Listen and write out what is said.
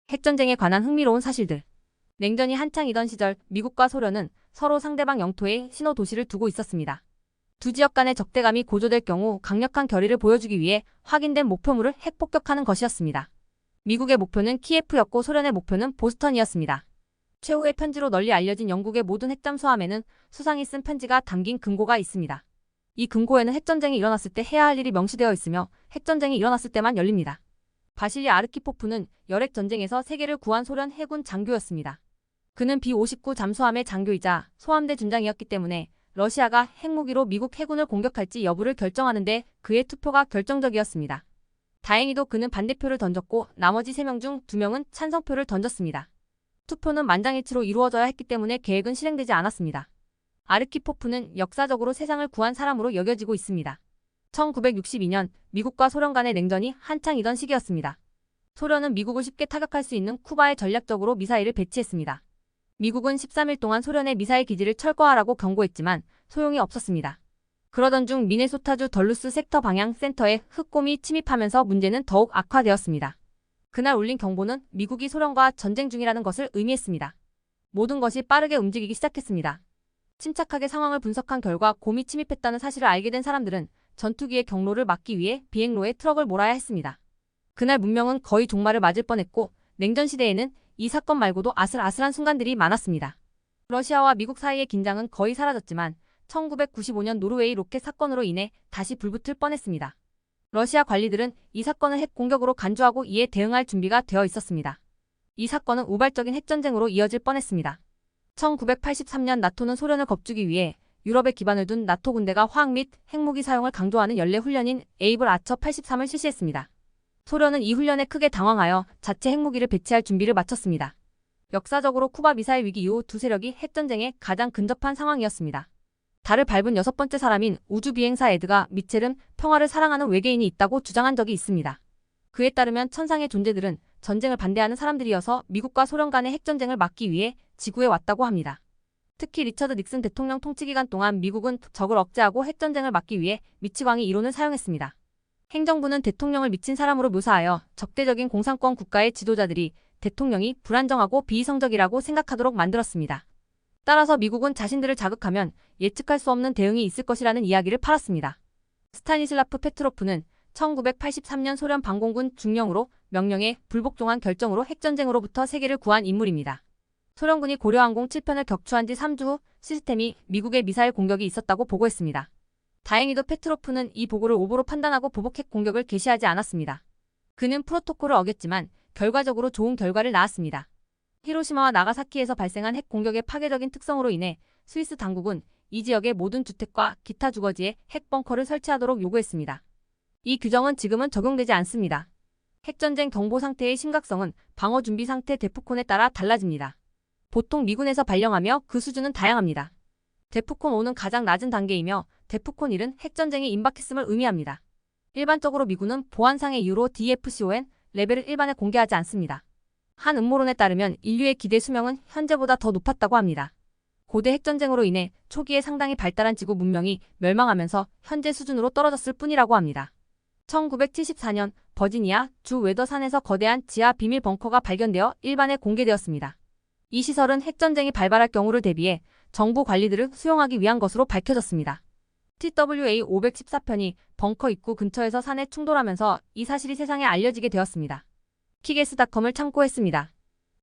핵전쟁에 관한 흥미로운 사실들. 냉전이 한창이던 시절 미국과 소련은 서로 상대방 영토에 신호도시를 두고 있었습니다. 두 지역 간의 적대감이 고조될 경우 강력한 결의를 보여주기 위해 확인된 목표물을 핵폭격하는 것이었습니다. 미국의 목표는 키예프였고 소련의 목표는 보스턴이었습니다. 최후의 편지로 널리 알려진 영국의 모든 핵잠수함에는 수상이 쓴 편지가 담긴 금고가 있습니다. 이 금고에는 핵전쟁이 일어났을 때 해야 할 일이 명시되어 있으며 핵전쟁이 일어났을 때만 열립니다. 바실리 아르키포프는 열핵전쟁에서 세계를 구한 소련 해군 장교였습니다. 그는 B-59 잠수함의 장교이자 소함대 준장이었기 때문에 러시아가 핵무기로 미국 해군을 공격할지 여부를 결정하는데 그의 투표가 결정적이었습니다. 다행히도 그는 반대표를 던졌고 나머지 3명 중 2명은 찬성표를 던졌습니다. 투표는 만장일치로 이루어져야 했기 때문에 계획은 실행되지 않았습니다. 아르키포프는 역사적으로 세상을 구한 사람으로 여겨지고 있습니다. 1962년 미국과 소련 간의 냉전이 한창이던 시기였습니다. 소련은 미국을 쉽게 타격할 수 있는 쿠바에 전략적으로 미사일을 배치했습니다. 미국은 13일 동안 소련의 미사일 기지를 철거하라고 경고했지만 소용이 없었습니다. 그러던 중 미네소타주 덜루스 섹터 방향 센터에 흑곰이 침입하면서 문제는 더욱 악화되었습니다. 그날 울린 경보는 미국이 소련과 전쟁 중이라는 것을 의미했습니다. 모든 것이 빠르게 움직이기 시작했습니다. 침착하게 상황을 분석한 결과 곰이 침입했다는 사실을 알게 된 사람들은 전투기의 경로를 막기 위해 비행로에 트럭을 몰아야 했습니다. 그날 문명은 거의 종말을 맞을 뻔했고 냉전 시대에는 이 사건 말고도 아슬아슬한 순간들이 많았습니다. 러시아와 미국 사이의 긴장은 거의 사라졌지만 1995년 노르웨이 로켓 사건으로 인해 다시 불붙을 뻔했습니다. 러시아 관리들은 이 사건을 핵 공격으로 간주하고 이에 대응할 준비가 되어 있었습니다. 이 사건은 우발적인 핵전쟁으로 이어질 뻔했습니다. 1983년 나토는 소련을 겁주기 위해 유럽에 기반을 둔 나토 군대가 화학 및 핵무기 사용을 강조하는 연례 훈련인 에이블 아처 83을 실시했습니다. 소련은 이 훈련에 크게 당황하여 자체 핵무기를 배치할 준비를 마쳤습니다. 역사적으로 쿠바 미사일 위기 이후 두 세력이 핵전쟁에 가장 근접한 상황이었습니다. 달을 밟은 6번째 사람인 우주비행사 에드가 미첼은 평화를 사랑하는 외계인이 있다고 주장한 적이 있습니다. 그에 따르면 천상의 존재들은 전쟁을 반대하는 사람들이어서 미국과 소련 간의 핵전쟁을 막기 위해 지구에 왔다고 합니다. 특히 리처드 닉슨 대통령 통치 기간 동안 미국은 적을 억제하고 핵전쟁을 막기 위해 미치광이 이론을 사용했습니다. 행정부는 대통령을 미친 사람으로 묘사하여 적대적인 공산권 국가의 지도자들이 대통령이 불안정하고 비이성적이라고 생각하도록 만들었습니다. 따라서 미국은 자신들을 자극하면 예측할 수 없는 대응이 있을 것이라는 이야기를 팔았습니다. 스타니슬라프 페트로프는 1983년 소련 방공군 중령으로 명령에 불복종한 결정으로 핵전쟁으로부터 세계를 구한 인물입니다. 소련군이 고려항공 7편을 격추한 지 3주 후 시스템이 미국의 미사일 공격이 있었다고 보고했습니다. 다행히도 페트로프는 이 보고를 오보로 판단하고 보복 핵 공격을 개시하지 않았습니다. 그는 프로토콜을 어겼지만 결과적으로 좋은 결과를 낳았습니다. 히로시마와 나가사키에서 발생한 핵 공격의 파괴적인 특성으로 인해 스위스 당국은 이 지역의 모든 주택과 기타 주거지에 핵 벙커를 설치하도록 요구했습니다. 이 규정은 지금은 적용되지 않습니다. 핵전쟁 경보 상태의 심각성은 방어 준비 상태 데프콘에 따라 달라집니다. 보통 미군에서 발령하며 그 수준은 다양합니다. 데프콘 5는 가장 낮은 단계이며 데프콘 1은 핵전쟁이 임박했음을 의미합니다. 일반적으로 미군은 보안상의 이유로 DFCON 레벨을 일반에 공개하지 않습니다. 한 음모론에 따르면 인류의 기대 수명은 현재보다 더 높았다고 합니다. 고대 핵전쟁으로 인해 초기에 상당히 발달한 지구 문명이 멸망하면서 현재 수준으로 떨어졌을 뿐이라고 합니다. 1974년 버지니아 주 웨더산에서 거대한 지하 비밀 벙커가 발견되어 일반에 공개되었습니다. 이 시설은 핵전쟁이 발발할 경우를 대비해 정부 관리들을 수용하기 위한 것으로 밝혀졌습니다. TWA 514편이 벙커 입구 근처에서 산에 충돌하면서 이 사실이 세상에 알려지게 되었습니다. 키게스닷컴을 참고했습니다.